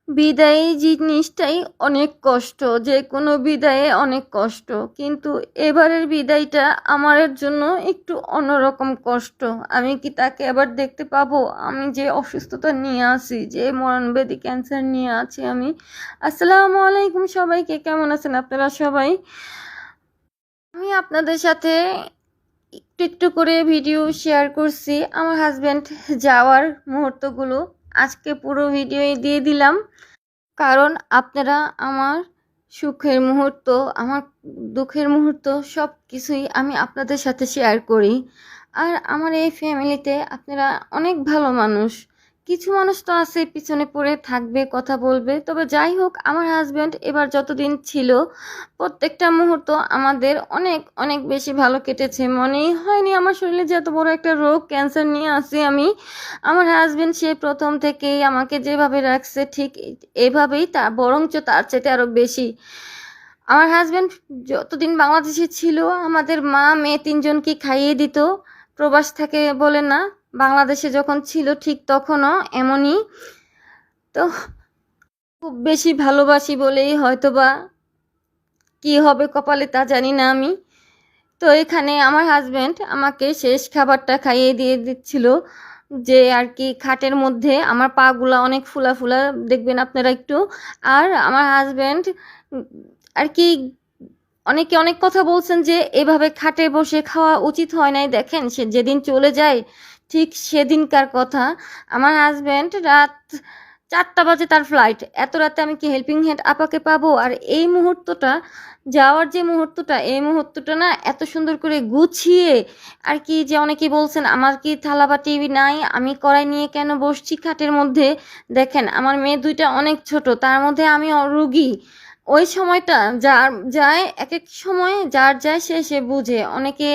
বিদায়ী জিনিসটাই অনেক কষ্ট, যে কোনো বিদায়ে অনেক কষ্ট, কিন্তু এবারের বিদায়টা আমার জন্য একটু অন্যরকম কষ্ট। আমি কি তাকে আবার দেখতে পাবো? আমি যে অসুস্থতা নিয়ে আছি, যে মরণব্যাধি ক্যান্সার নিয়ে আছি আমি। আসসালামু আলাইকুম সবাইকে, কেমন আছেন আপনারা সবাই? আমি আপনাদের সাথে একটু একটু করে ভিডিও শেয়ার করছি আমার হাজব্যান্ড যাওয়ার মুহূর্তগুলো। আজকে পুরো ভিডিওই দিয়ে দিলাম, কারণ আপনারা আমার সুখের মুহূর্ত, আমার দুঃখের মুহূর্ত সব কিছুই আমি আপনাদের সাথে শেয়ার করি। আর আমার এই ফ্যামিলিতে আপনারা অনেক ভালো মানুষ। কিছু মানুষ তো আছে পিছনে পড়ে থাকবে, কথা বলবে, তবে যাই হোক, আমার হাজব্যান্ড এবার যতদিন ছিল প্রত্যেকটা মুহূর্ত আমাদের অনেক অনেক বেশি ভালো কেটেছে। মনেই হয়নি আমার শরীরে যে এত বড় একটা রোগ, ক্যান্সার নিয়ে আসি আমি। আমার হাজবেন্ড সে প্রথম থেকেই আমাকে যেভাবে রাখছে ঠিক এভাবেই, তা বরঞ্চ তার চাইতে আরো বেশি। আমার হাজবেন্ড যতদিন বাংলাদেশে ছিল আমাদের মা মেয়ে তিনজনকে খাইয়ে দিত। প্রবাস থাকে বলে না, বাংলাদেশে যখন ছিল ঠিক তখনও এমনই। তো খুব বেশি ভালোবাসি বলেই হয়তোবা কি হবে কপালে তা জানি না আমি। তো এখানে আমার হাজব্যান্ড আমাকে শেষ খাবারটা খাইয়ে দিয়ে দিচ্ছিল, যে আর কি খাটের মধ্যে আমার পাগুলা অনেক ফুলা ফুলা, দেখবেন আপনারা একটু। আর আমার হাজব্যান্ড আর কি অনেকে অনেক কথা বলছেন যে এভাবে খাটে বসে খাওয়া উচিত হয় নাই। দেখেন সে যেদিন চলে যায় ঠিক সেদিনকার কথা, আমার হাজব্যান্ড রাত 4টা বাজে তার ফ্লাইট। এত রাতে আমি কি হেল্পিং হ্যান্ড আপাকে পাবো? আর এই মুহূর্তটা, যাওয়ার যে মুহূর্তটা, এই মুহূর্তটা না এত সুন্দর করে গুছিয়ে আর কি, যে অনেকেই বলছেন আমার কি থালা বাটি নাই, আমি কড়াই নিয়ে কেন বসছি খাটের মধ্যে। দেখেন আমার মেয়ে দুইটা অনেক ছোট, তার মধ্যে আমি রুগী। ওই সময়টা যার যায়, এক এক সময় যার যায় সে বুঝে। অনেকে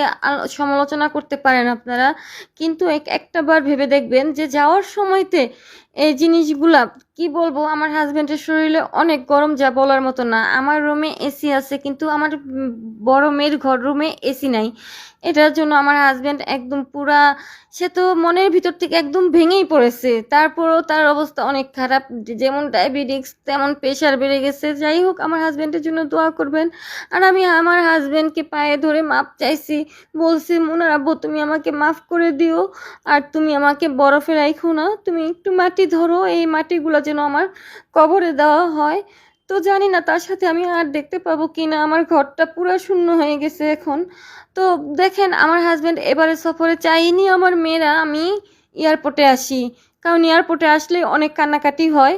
সমালোচনা করতে পারেন আপনারা, কিন্তু একটা বার ভেবে দেখবেন যে যাওয়ার সময়তে এই জিনিসগুলা কি বলবো, আমার হাজবেন্ডের শরীরে অনেক গরম, যা বলার মতো না। আমার রুমে এসি আছে, কিন্তু আমার বড় মেয়ের ঘর রুমে এসি নাই। এটার জন্য আমার হাজবেন্ড একদম পুরা, সে তো মনের ভিতর থেকে একদম ভেঙেই পড়েছে। তারপরও তার অবস্থা অনেক খারাপ, যেমন ডায়াবেটিক্স তেমন প্রেশার বেড়ে গেছে। যাই হোক, আমার হাজবেন্ডের জন্য দোয়া করবেন। আর আমি আমার হাজবেন্ডকে পায়ে ধরে মাপ চাইছি, বলছি মুনার আব্বু তুমি আমাকে মাফ করে দিও, আর তুমি আমাকে বরফে রাখো না, তুমি একটু মাটি ধরো, এই মাটিগুলো যেন আমার কবরে দেওয়া হয়। তো জানি না তার সাথে আমি আর দেখতে পাবো কি না, আমার ঘরটা পুরো শূন্য হয়ে গেছে এখন। তো দেখেন আমার হাজব্যান্ড এবারে সফরে চাইনি আমার মেয়েরা আমি এয়ারপোর্টে আসি, কারণ এয়ারপোর্টে আসলে অনেক কান্নাকাটি হয়।